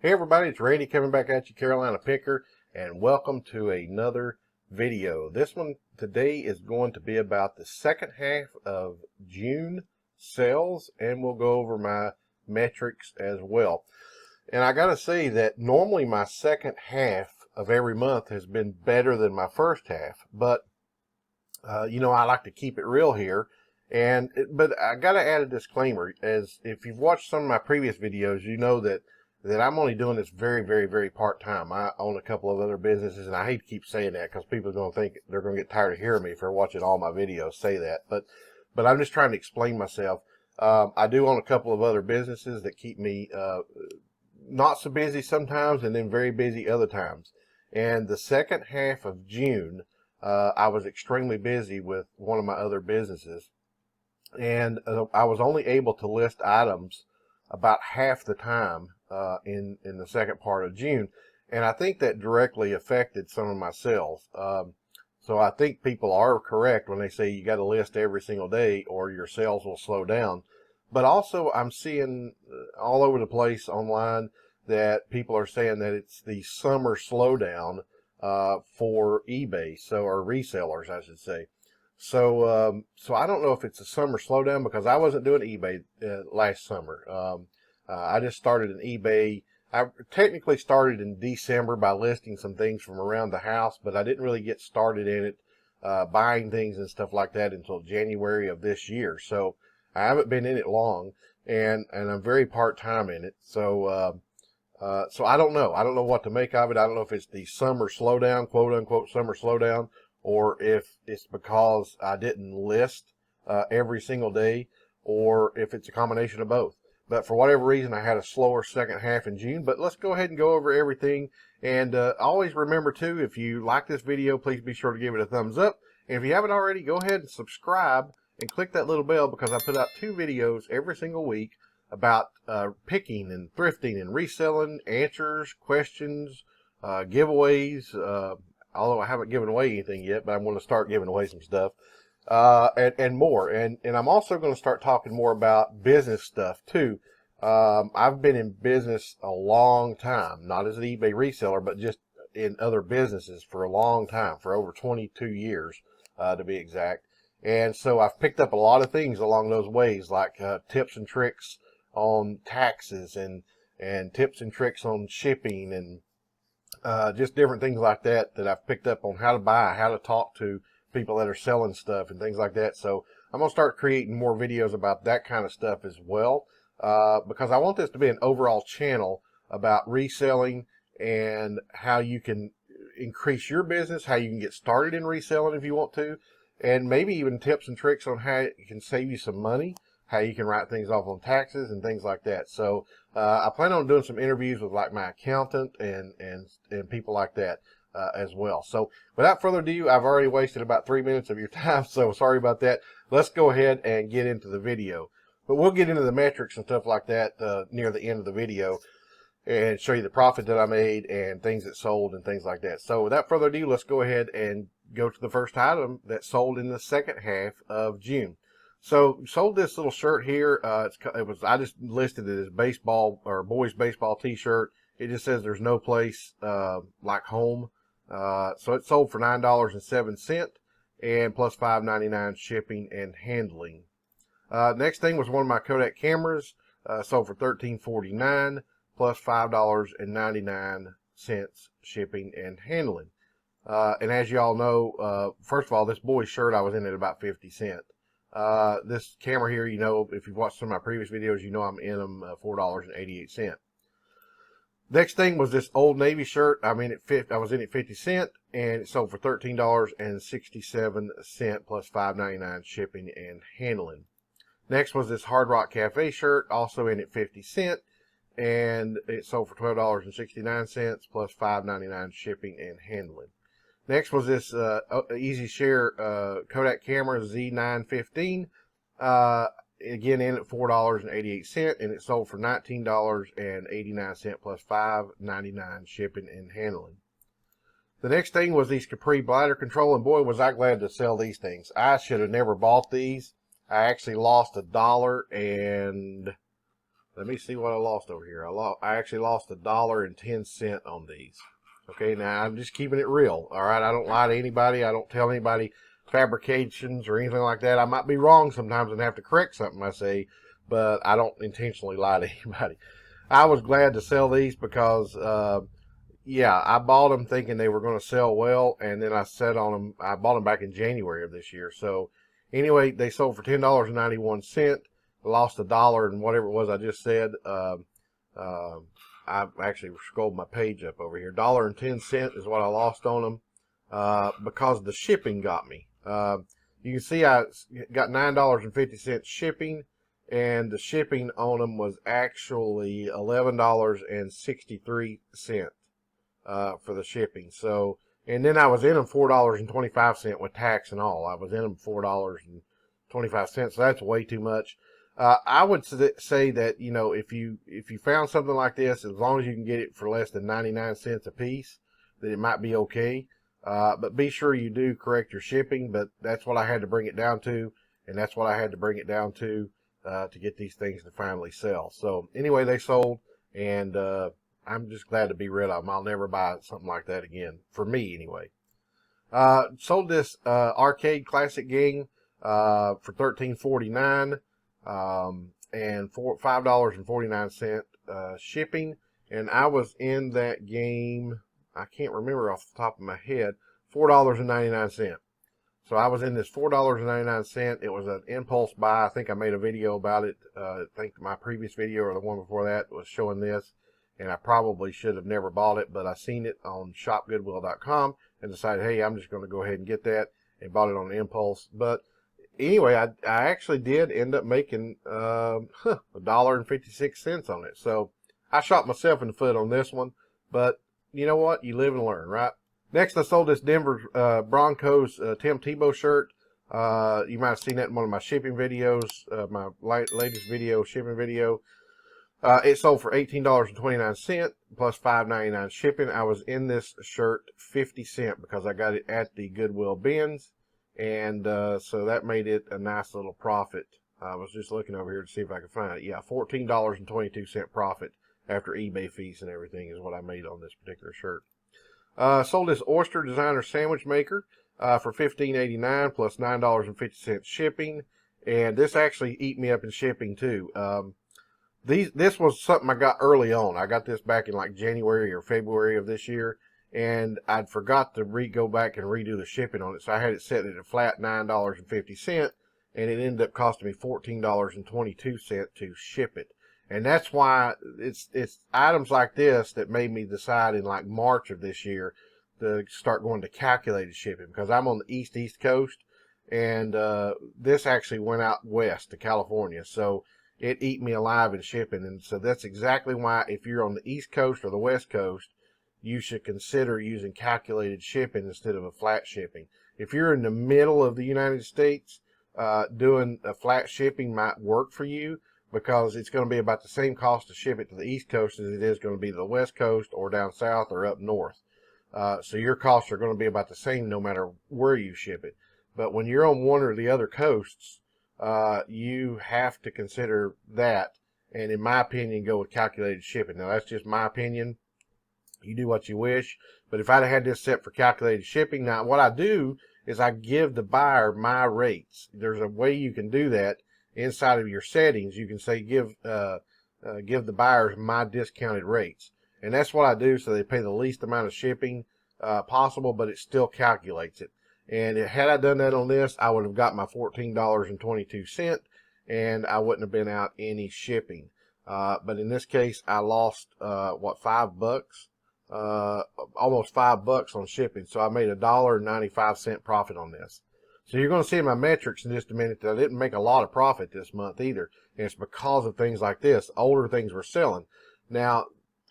Hey everybody, it's Randy coming back at you, Carolina Picker, and welcome to another video. This one today is going to be about the second half of June sales, and we'll go over my metrics as well. And I gotta say that normally my second half of every month has been better than my first half, but I like to keep it real here. But I gotta add a disclaimer, as if you've watched some of my previous videos, you know that I'm only doing this very part-time. I own a couple of other businesses, and I hate to keep saying that because people are going to think they're going to get tired of hearing me if they're watching all my videos say that. But I'm just trying to explain myself. I do own a couple of other businesses that keep me not so busy sometimes and then very busy other times. And the second half of June, I was extremely busy with one of my other businesses. And I was only able to list items about half the time in the second part of June, and I think that directly affected some of my sales. So I think people are correct when they say you got to list every single day or your sales will slow down. But also I'm seeing all over the place online that people are saying that it's the summer slowdown for eBay, or resellers, I should say. So I don't know if it's a summer slowdown because I wasn't doing eBay last summer. I just started an eBay. I technically started in December by listing some things from around the house, but I didn't really get started in it, buying things and stuff like that until January of this year. So I haven't been in it long, and I'm very part-time in it. So I don't know. I don't know what to make of it. I don't know if it's the summer slowdown, quote unquote summer slowdown, or if it's because I didn't list every single day, or if it's a combination of both. But for whatever reason, I had a slower second half in June. But let's go ahead and go over everything. And always remember, too, if you like this video, please be sure to give it a thumbs up. And if you haven't already, go ahead and subscribe and click that little bell, because I put out 2 videos every single week about picking and thrifting and reselling, answers, questions, giveaways. Although I haven't given away anything yet, but I'm going to start giving away some stuff. And more. And I'm also going to start talking more about business stuff too. I've been in business a long time, not as an eBay reseller, but just in other businesses for a long time, for over 22 years, to be exact. And so I've picked up a lot of things along those ways, like, tips and tricks on taxes and tips and tricks on shipping and, just different things like that I've picked up on how to buy, how to talk to people that are selling stuff and things like that. So I'm going to start creating more videos about that kind of stuff as well, because I want this to be an overall channel about reselling and how you can increase your business, how you can get started in reselling if you want to, and maybe even tips and tricks on how it can save you some money, how you can write things off on taxes and things like that. So I plan on doing some interviews with like my accountant and people like that as well. So without further ado, I've already wasted about 3 minutes of your time, so sorry about that. Let's go ahead and get into the video. But we'll get into the metrics and stuff like that near the end of the video and show you the profit that I made and things that sold and things like that. So without further ado, let's go ahead and go to the first item that sold in the second half of June. So sold this little shirt here. I just listed it as baseball or boys baseball t-shirt. It just says there's no place like home. So it sold for $9.07 and plus $5.99 shipping and handling. Next thing was one of my Kodak cameras, sold for $13.49 plus $5.99 shipping and handling. And as you all know, first of all, this boy's shirt I was in at about 50 cents. This camera here, if you've watched some of my previous videos, I'm in them $4.88. Next thing was this Old Navy shirt. I was in it 50 cents, and it sold for $13.67 plus $5.99 shipping and handling. Next was this Hard Rock Cafe shirt, also in at 50 cents, and it sold for $12.69 plus $5.99 shipping and handling. Next was this Easy Share Kodak camera Z915. Again in at $4.88, and it sold for $19.89 plus $5.99 shipping and handling. The next thing was these Capri bladder control, and boy was I glad to sell these things. I should have never bought these. I actually lost $1 and let me see what I lost over here. I actually lost $1.10 on these. Okay, now I'm just keeping it real. All right, I don't lie to anybody. I don't tell anybody fabrications or anything like that. I might be wrong sometimes and have to correct something I say, but I don't intentionally lie to anybody. I was glad to sell these because, yeah, I bought them thinking they were going to sell well, and then I sat on them. I bought them back in January of this year. So anyway, they sold for $10.91. Lost $1 and whatever it was I just said. I actually scrolled my page up over here. $1.10 is what I lost on them because the shipping got me. You can see I got $9.50 shipping, and the shipping on them was actually $11.63 for the shipping. So, and then I was in them $4.25 with tax and all. I was in them $4.25. So that's way too much. I would say that, you know, if you found something like this, as long as you can get it for less than 99 cents a piece, that it might be okay. But be sure you do correct your shipping. But that's what I had to bring it down to, and that's what I had to bring it down to get these things to finally sell. So anyway, they sold, and I'm just glad to be rid of them. I'll never buy something like that again, for me anyway. Sold this arcade classic game for $13.49. And for $5.49 shipping, and I was in that game, I can't remember off the top of my head, $4.99. So I was in this $4.99. It was an impulse buy. I think I made a video about it. I think my previous video or the one before that was showing this, and I probably should have never bought it, but I seen it on shopgoodwill.com and decided, hey, I'm just going to go ahead and get that, and bought it on impulse. But anyway, I actually did end up making $1.56 on it. So I shot myself in the foot on this one. But you know what? You live and learn, right? Next, I sold this Denver Broncos Tim Tebow shirt. You might have seen that in one of my shipping videos, my latest video, shipping video. It sold for $18.29 plus $5.99 shipping. I was in this shirt 50 cents because I got it at the Goodwill bins. And so that made it a nice little profit. I was just looking over here to see if I could find it. Yeah, $14.22 profit after eBay fees and everything is what I made on this particular shirt. Sold this Oyster Designer sandwich maker for $15.89 plus $9.50 shipping. And this actually eat me up in shipping too. This was something I got early on. I got this back in like January or February of this year. And I'd forgot to go back and redo the shipping on it. So I had it set at a flat $9.50, and it ended up costing me $14.22 to ship it. And that's why it's items like this that made me decide in like March of this year to start going to calculated shipping, because I'm on the East Coast, and this actually went out west to California. So it eat me alive in shipping. And so that's exactly why, if you're on the East Coast or the West Coast, you should consider using calculated shipping instead of a flat shipping. If you're in the middle of the United States, doing a flat shipping might work for you, because it's going to be about the same cost to ship it to the East Coast as it is going to be to the West Coast or down south or up north. So your costs are going to be about the same no matter where you ship it. But when you're on one or the other coasts, you have to consider that, and in my opinion, go with calculated shipping. Now, that's just my opinion. You do what you wish. But if I'd had this set for calculated shipping, now what I do is I give the buyer my rates. There's a way you can do that inside of your settings. You can say give the buyers my discounted rates, and that's what I do, so they pay the least amount of shipping possible, but it still calculates it. And had I done that on this, I would have got my $14.22, and I wouldn't have been out any shipping. But in this case, I lost $5? Almost $5 on shipping. So I made $1.95 profit on this. So you're going to see in my metrics in just a minute that I didn't make a lot of profit this month either. And it's because of things like this. Older things were selling. Now,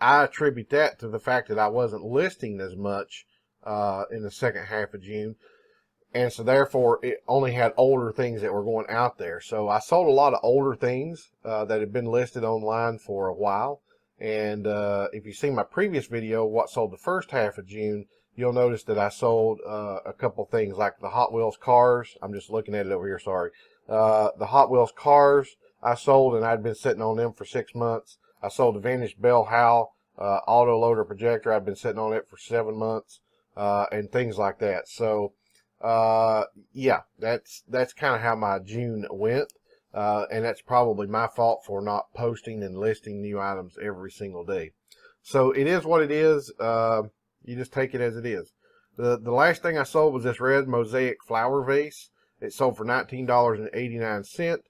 I attribute that to the fact that I wasn't listing as much in the second half of June. And so therefore, it only had older things that were going out there. So I sold a lot of older things that had been listed online for a while. And if you've seen my previous video, what sold the first half of June, you'll notice that I sold a couple things like the Hot Wheels cars. I'm just looking at it over here, sorry. The Hot Wheels cars. I sold, and I'd been sitting on them for 6 months. I sold the Vantage Bell Howe auto loader projector. I'd been sitting on it for 7 months, and things like that. So, yeah, that's kind of how my June went. And that's probably my fault for not posting and listing new items every single day. So it is what it is. You just take it as it is. The last thing I sold was this red mosaic flower vase. It sold for $19.89,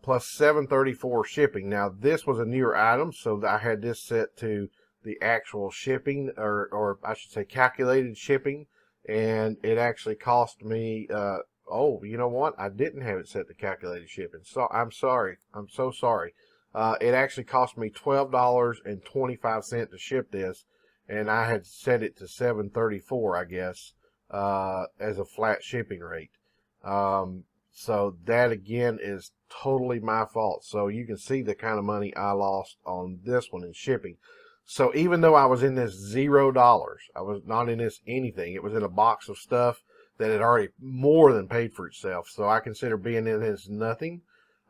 plus $7.34 shipping. Now this was a newer item, so I had this set to the actual shipping, or I should say calculated shipping, and it actually cost me, oh, you know what? I didn't have it set to calculated shipping. So I'm sorry. I'm so sorry. It actually cost me $12.25 to ship this, and I had set it to $7.34, I guess, as a flat shipping rate. So that again is totally my fault. So you can see the kind of money I lost on this one in shipping. So even though I was in this $0, I was not in this anything. It was in a box of stuff that had already more than paid for itself. So I consider being in this nothing.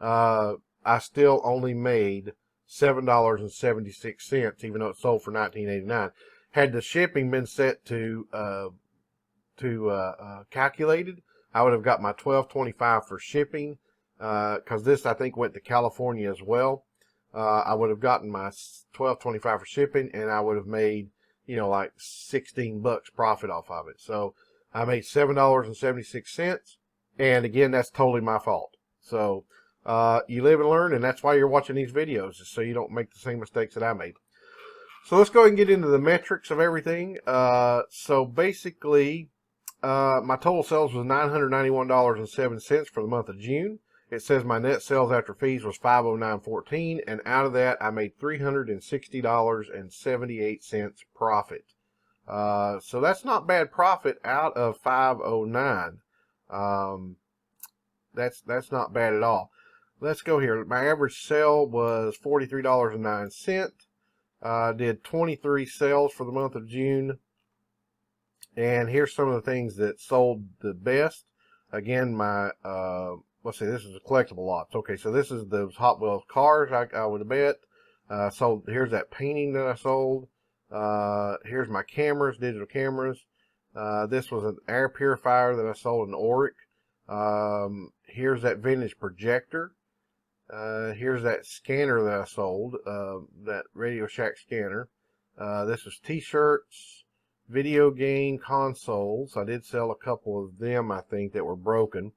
I still only made $7.76, even though it sold for $19.89. Had the shipping been set to calculated, I would have got my $12.25 for shipping, because this I think went to California as well. I would have gotten my $12.25 for shipping, and I would have made, you know, like 16 bucks profit off of it. So I made $7.76, and again, that's totally my fault. So you live and learn, and that's why you're watching these videos, is so you don't make the same mistakes that I made. So let's go ahead and get into the metrics of everything. So basically, my total sales was $991.07 for the month of June. It says my net sales after fees was $509.14, and out of that, I made $360.78 profit. So that's not bad profit out of $509. That's not bad at all. Let's go here. My average sale was $43.09. Did 23 sales for the month of June. And here's some of the things that sold the best. Again, my, let's see, this is a collectible lots. Okay, so this is those Hot Wheels cars, I would bet. So here's that painting that I sold. Here's my cameras, digital cameras. This was an air purifier that I sold in Oric. Here's that vintage projector. Here's that scanner that I sold, that Radio Shack scanner. This was t-shirts, video game consoles. I did sell a couple of them, I think, that were broken.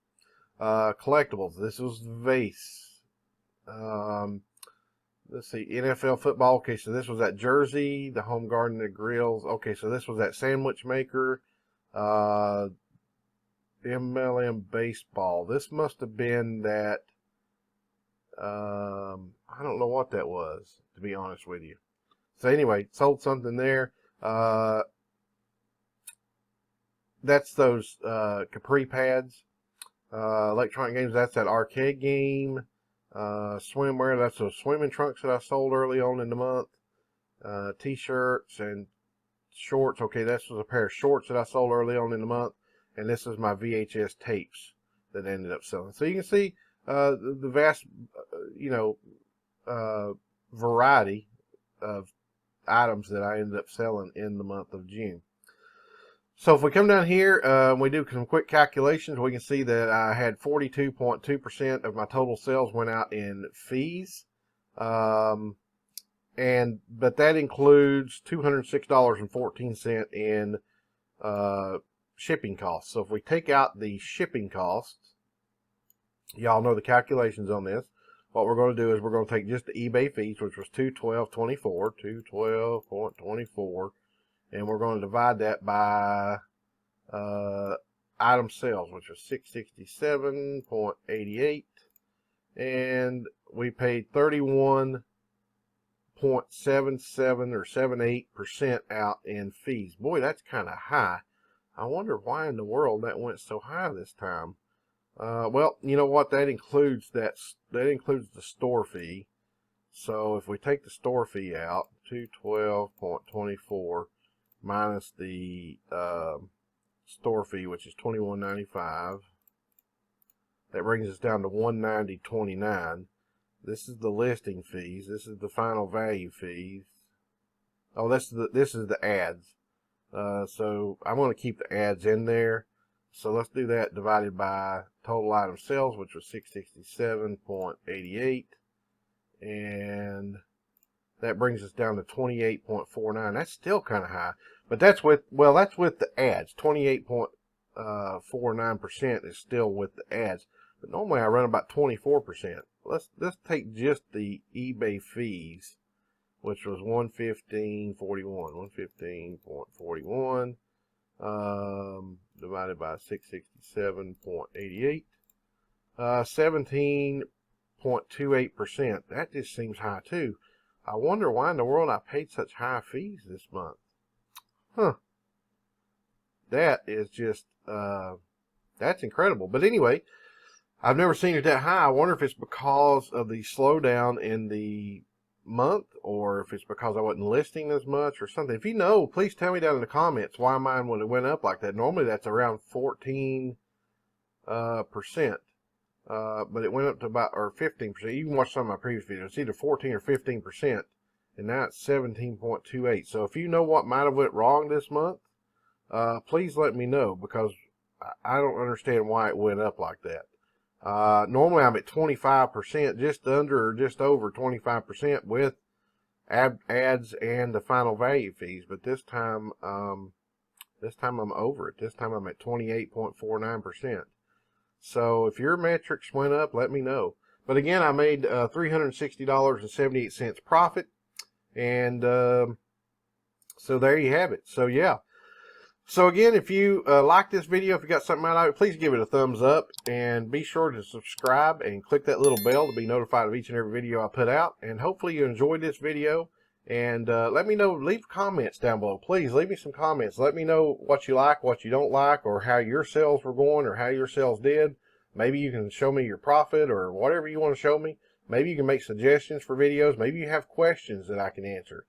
Collectibles. This was vase. Let's see, NFL football. Okay, so this was that jersey, the home garden, the grills. Okay, so this was that sandwich maker. MLM baseball. This must have been that, I don't know what that was, to be honest with you. So anyway, sold something there. That's those Capri pads. Electronic games, that's that arcade game. Swimwear, that's those swimming trunks that I sold early on in the month. T-shirts and shorts. Okay, this was a pair of shorts that I sold early on in the month. And this is my VHS tapes that I ended up selling. So you can see the vast, variety of items that I ended up selling in the month of June. So if we come down here, we do some quick calculations, we can see that I had 42.2% of my total sales went out in fees. But that includes $206.14 in shipping costs. So if we take out the shipping costs, y'all know the calculations on this. What we're going to do is we're going to take just the eBay fees, which was $212.24, and we're going to divide that by item sales, which was $667.88, and we paid 31.77 or 78% out in fees. Boy, that's kind of high. I wonder why in the world that went so high this time. Well, you know what? That includes the store fee. So if we take the store fee out, $212.24 minus the store fee, which is $21.95, that brings us down to $190.29. This is the listing fees. This is the final value fees. Oh, this is the ads. So I'm going to keep the ads in there. So let's do that divided by total item sales, which was 667.88, and that brings us down to 28.49. That's still kind of high, but that's with the ads. 28.49% is still with the ads, but normally I run about 24%. Let's take just the eBay fees, which was 115.41. 115.41 divided by 667.88. 17.28%. That just seems high too. I wonder why in the world I paid such high fees this month. That is just that's incredible. But anyway, I've never seen it that high. I wonder if it's because of the slowdown in the month, or if it's because I wasn't listing as much or something. If you know, please tell me down in the comments why mine would have went up like that. Normally that's around 14%, but it went up to about, or 15%. You can watch some of my previous videos. It's either 14 or 15%, and now it's 17.28. So if you know what might have went wrong this month, please let me know, because I don't understand why it went up like that. Normally I'm at 25%, just under or just over 25% with ads and the final value fees. But this time I'm over it. This time I'm at 28.49%. So if your metrics went up, let me know. But again, I made $360.78 profit, and so there you have it. So yeah. So again, if you like this video, if you got something out of it, please give it a thumbs up, and be sure to subscribe and click that little bell to be notified of each and every video I put out. And hopefully you enjoyed this video, and let me know, leave comments down below. Please leave me some comments. Let me know what you like, what you don't like, or how your sales were going, or how your sales did. Maybe you can show me your profit, or whatever you want to show me. Maybe you can make suggestions for videos. Maybe you have questions that I can answer.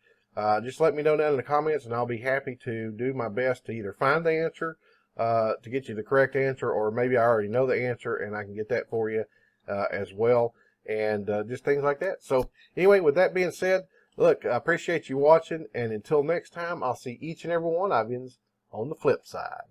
Just let me know down in the comments, and I'll be happy to do my best to either find the answer, to get you the correct answer, or maybe I already know the answer and I can get that for you as well, and just things like that. So anyway, with that being said, look, I appreciate you watching, and until next time, I'll see each and every one of you on the flip side.